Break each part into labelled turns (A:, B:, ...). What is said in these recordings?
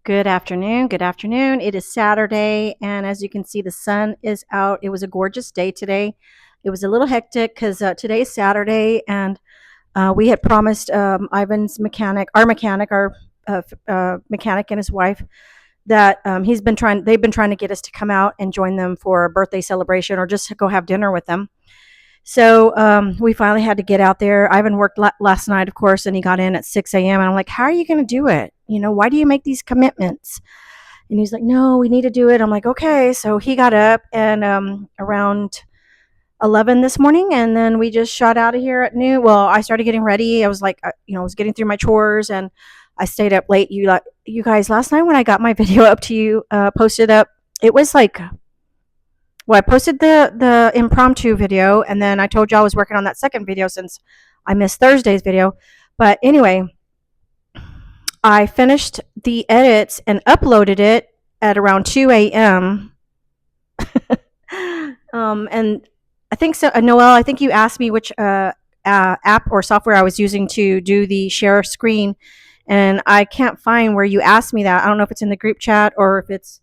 A: Good afternoon. Good afternoon. It is Saturday, and as you can see, the sun is out. It was a gorgeous day today. It was a little hectic because today is Saturday, and we had promised Ivan's mechanic, our mechanic and his wife, that they've been trying to get us to come out and join them for a birthday celebration or just to go have dinner with them. So we finally had to get out there. Ivan worked last night, of course, and he got in at 6 a.m. And I'm like, how are you going to do it? Why do you make these commitments? And he's like, no, we need to do it. I'm like, okay. So he got up and around 11 this morning, and then we just shot out of here at noon. Well, I started getting ready. I was like, I was getting through my chores, and I stayed up late. You guys, last night when I got my video up to you, posted up, it was like, well, I posted the impromptu video, and then I told you I was working on that second video since I missed Thursday's video. But anyway, I finished the edits and uploaded it at around 2 a.m. And I think so, Noelle. I think you asked me which app or software I was using to do the share screen, and I can't find where you asked me that. I don't know if it's in the group chat or if it's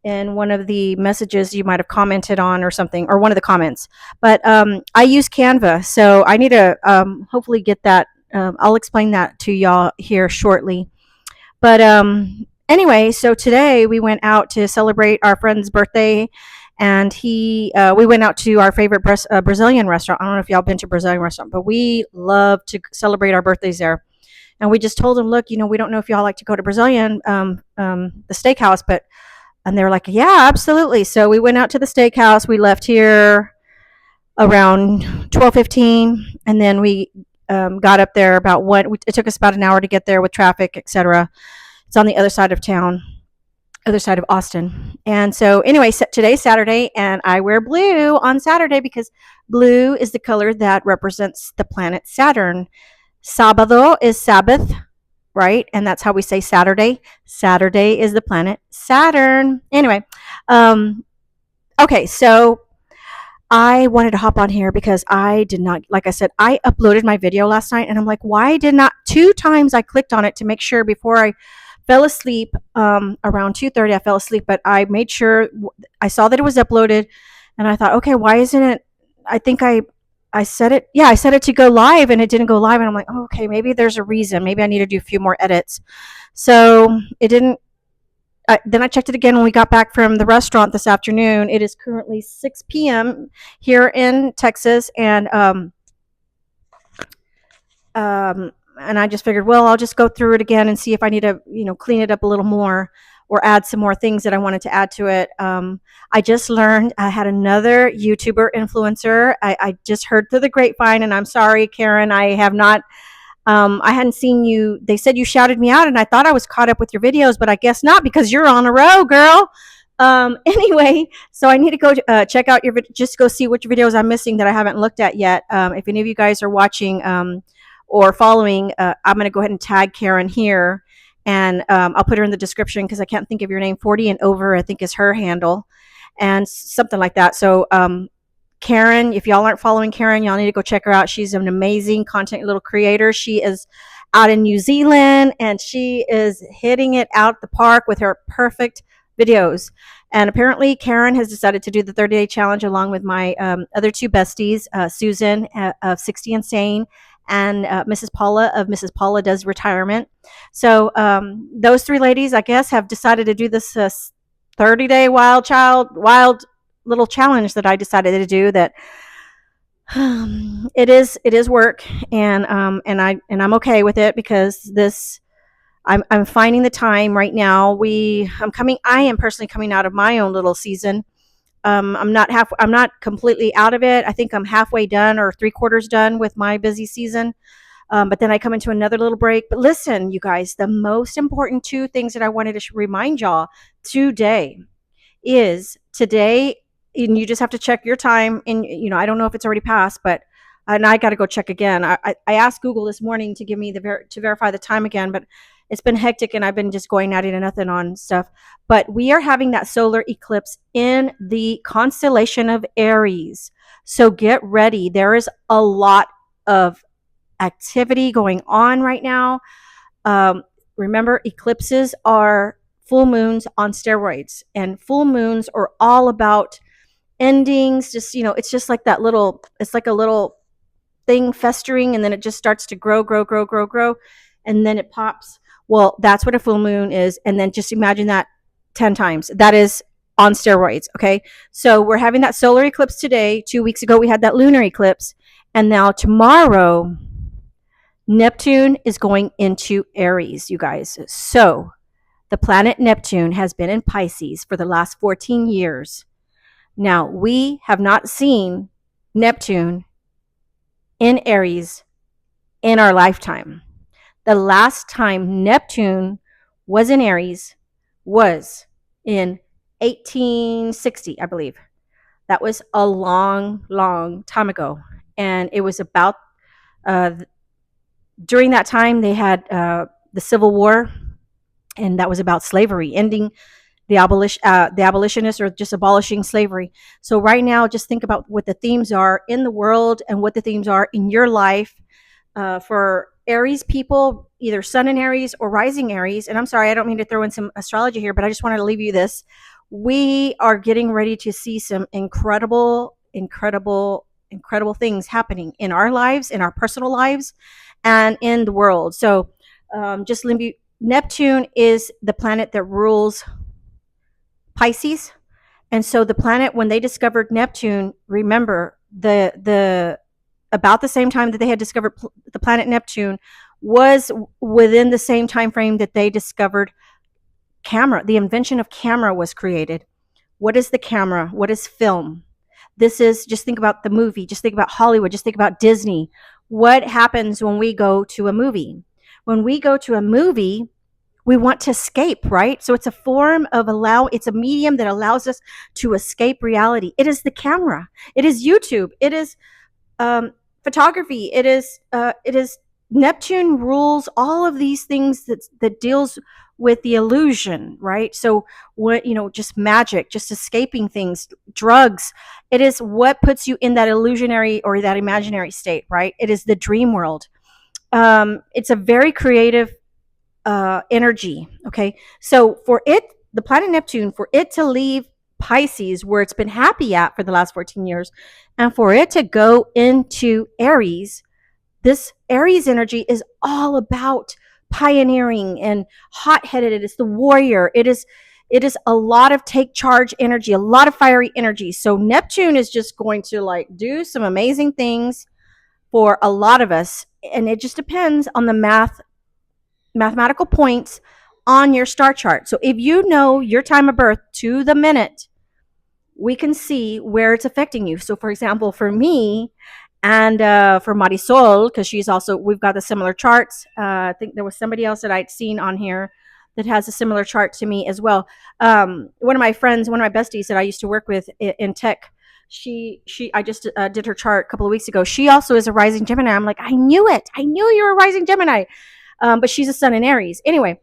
A: in one of the messages you might have commented on or something, or one of the comments. But I use Canva, so I need to hopefully get that. I'll explain that to y'all here shortly. But anyway, so today we went out to celebrate our friend's birthday, and we went out to our favorite Brazilian restaurant. I don't know if y'all been to a Brazilian restaurant, but we love to celebrate our birthdays there. And we just told them, look, we don't know if y'all like to go to Brazilian, the steakhouse, but and they were like, yeah, absolutely. So we went out to the steakhouse. We left here around 12:15, and then we got up there about one. It took us about an hour to get there with traffic, etc. It's on the other side of town, other side of Austin. And so anyway, today's Saturday, and I wear blue on Saturday because blue is the color that represents the planet Saturn. Sábado is Sabbath, right? And that's how we say Saturday. Saturday is the planet Saturn. Anyway, okay, so I wanted to hop on here because I did not, like I said, I uploaded my video last night, and I'm like, why did not, two times I clicked on it to make sure before I fell asleep, around 2:30 I fell asleep, but I made sure I saw that it was uploaded, and I thought, okay, why isn't it, I think I set it, yeah, I set it to go live, and it didn't go live, and I'm like, oh, okay, maybe there's a reason. Maybe I need to do a few more edits. So it didn't. Then I checked it again when we got back from the restaurant this afternoon. It is currently 6 p.m. here in Texas, and I just figured, well, I'll just go through it again and see if I need to, clean it up a little more or add some more things that I wanted to add to it. I just learned I had another YouTuber influencer. I just heard through the grapevine, and I'm sorry, Karen, I have not. I hadn't seen you. They said you shouted me out, and I thought I was caught up with your videos, but I guess not because you're on a row, girl. Anyway, so I need to go check out just go see which videos I'm missing that I haven't looked at yet. If any of you guys are watching or following, I'm going to go ahead and tag Karen here, and I'll put her in the description because I can't think of your name. 40 and over, I think, is her handle, and something like that. So Karen, if y'all aren't following Karen, y'all need to go check her out. She's an amazing content little creator. She is out in New Zealand, and she is hitting it out the park with her perfect videos. And apparently Karen has decided to do the 30-day challenge along with my other two besties, Susan of 60 Insane, and Mrs. Paula of Mrs. Paula Does Retirement. So those three ladies, I guess, have decided to do this 30-day wild little challenge that I decided to do. That it is work, and I'm okay with it because I'm finding the time right now. I am personally coming out of my own little season. I'm not completely out of it. I think I'm halfway done or three-quarters done with my busy season. But then I come into another little break. But listen, you guys, the most important two things that I wanted to remind y'all today, and you just have to check your time. And, I don't know if it's already passed, and I got to go check again. I asked Google this morning to give me to verify the time again, but it's been hectic, and I've been just going at it and nothing on stuff. But we are having that solar eclipse in the constellation of Aries. So get ready. There is a lot of activity going on right now. Remember, eclipses are full moons on steroids. And full moons are all about endings. Just, it's just like that little, it's like a little thing festering, and then it just starts to grow, grow, grow, grow, grow, and then it pops. Well, that's what a full moon is. And then just imagine that 10 times. That is on steroids. Okay. So we're having that solar eclipse today. 2 weeks ago, we had that lunar eclipse. And now tomorrow, Neptune is going into Aries, you guys. So the planet Neptune has been in Pisces for the last 14 years. Now, we have not seen Neptune in Aries in our lifetime. The last time Neptune was in Aries was in 1860, I believe. That was a long, long time ago. And it was about, uh, during that time, they had the Civil War, and that was about slavery, ending the abolitionists, or just abolishing slavery. So right now, just think about what the themes are in the world and what the themes are in your life. For Aries people, either Sun in Aries or Rising Aries, and I'm sorry, I don't mean to throw in some astrology here, but I just wanted to leave you this. We are getting ready to see some incredible, incredible, incredible things happening in our lives, in our personal lives, and in the world. So just Neptune is the planet that rules Pisces. And so the planet, when they discovered Neptune, remember the about the same time that they had discovered the planet Neptune was within the same time frame that they discovered camera. The invention of camera was created. What is the camera? What is film? This is, just think about the movie, just think about Hollywood, just think about Disney. What happens when we go to a movie? When we go to a movie, we want to escape, right? So it's a form of it's a medium that allows us to escape reality. It is the camera. It is YouTube. It is photography. It is Neptune rules all of these things that deals with the illusion, right? So what, just magic, just escaping things, drugs. It is what puts you in that illusionary or that imaginary state, right? It is the dream world. It's a very creative energy. Okay. So for the planet Neptune, for it to leave Pisces, where it's been happy at for the last 14 years, and for it to go into Aries, this Aries energy is all about pioneering and hot-headed. It is the warrior. It is a lot of take charge energy, a lot of fiery energy. So Neptune is just going to do some amazing things for a lot of us. And it just depends on the mathematical points on your star chart. So if you know your time of birth to the minute, we can see where it's affecting you. So for example, for me and for Marisol, because we've got the similar charts. I think there was somebody else that I'd seen on here that has a similar chart to me as well. One of my friends, one of my besties that I used to work with in tech, I just did her chart a couple of weeks ago. She also is a rising Gemini. I'm like, I knew it. I knew you were a rising Gemini. But she's a Sun in Aries. Anyway,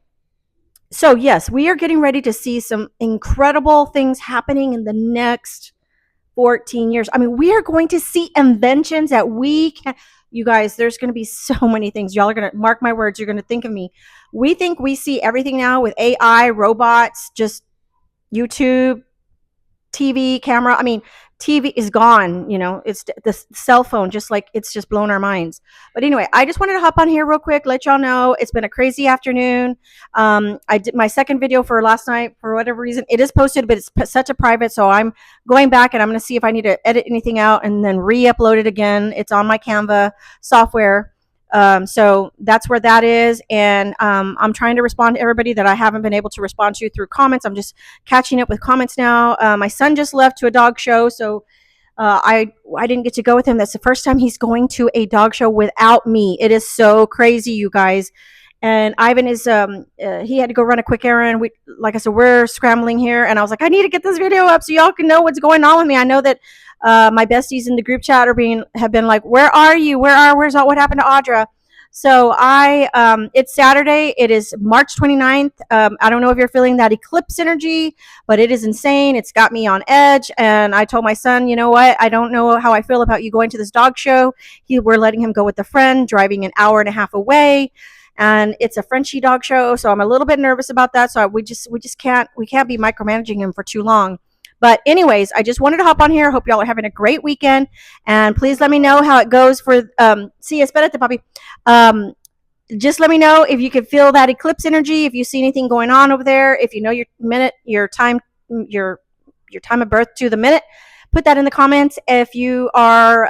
A: so yes, we are getting ready to see some incredible things happening in the next 14 years. I mean, we are going to see inventions that we can. You guys, there's going to be so many things. Y'all are going to mark my words. You're going to think of me. We think we see everything now with AI, robots, just YouTube, TV, camera. I mean, TV is gone. It's the cell phone, just like it's just blown our minds. But anyway, I just wanted to hop on here real quick, let y'all know it's been a crazy afternoon. I did my second video for last night. For whatever reason, it is posted, but it's such a private. So I'm going back and I'm going to see if I need to edit anything out and then re-upload it again. It's on my Canva software. So that's where that is. And I'm trying to respond to everybody that I haven't been able to respond to through comments. I'm just catching up with comments now. My son just left to a dog show, so I didn't get to go with him. That's the first time he's going to a dog show without me. It is so crazy, you guys. And Ivan is he had to go run a quick errand. Like I said, we're scrambling here, and I was like, I need to get this video up so y'all can know what's going on with me. I know that my besties in the group chat have been like, where are you? What happened to Audra? So it's Saturday. It is March 29th. I don't know if you're feeling that eclipse energy, but it is insane. It's got me on edge. And I told my son, you know what? I don't know how I feel about you going to this dog show. We're letting him go with a friend, driving an hour and a half away. and it's a Frenchie dog show, so I'm a little bit nervous about that. So we just can't be micromanaging him for too long. But anyways, I just wanted to hop on here. Hope y'all are having a great weekend, and please let me know how it goes for see, espérate, papi. Just let me know if you can feel that eclipse energy, if you see anything going on over there, if you know your time, your time of birth to the minute. Put that in the comments. If you are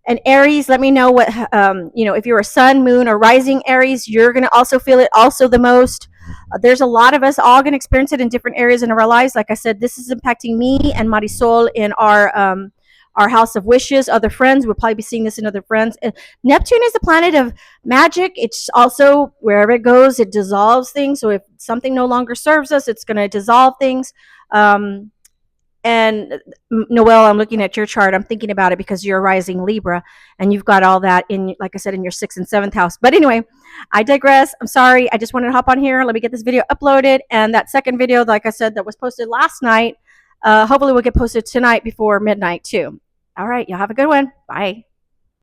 A: an Aries, let me know what if you're a sun, moon, or rising Aries, you're gonna also feel it also the most. There's a lot of us all gonna experience it in different areas in our lives. Like I said, this is impacting me and Marisol in our house of wishes. Other friends, we'll probably be seeing this in other friends. Neptune is the planet of magic. It's also wherever it goes, it dissolves things. So if something no longer serves us, it's gonna dissolve things. And Noelle, I'm looking at your chart. I'm thinking about it because you're a rising Libra, and you've got all that in, like I said, in your 6th and 7th house. But anyway, I digress. I'm sorry. I just wanted to hop on here. Let me get this video uploaded, and that second video, like I said, that was posted last night, hopefully will get posted tonight before midnight too. All right, y'all have a good one. Bye.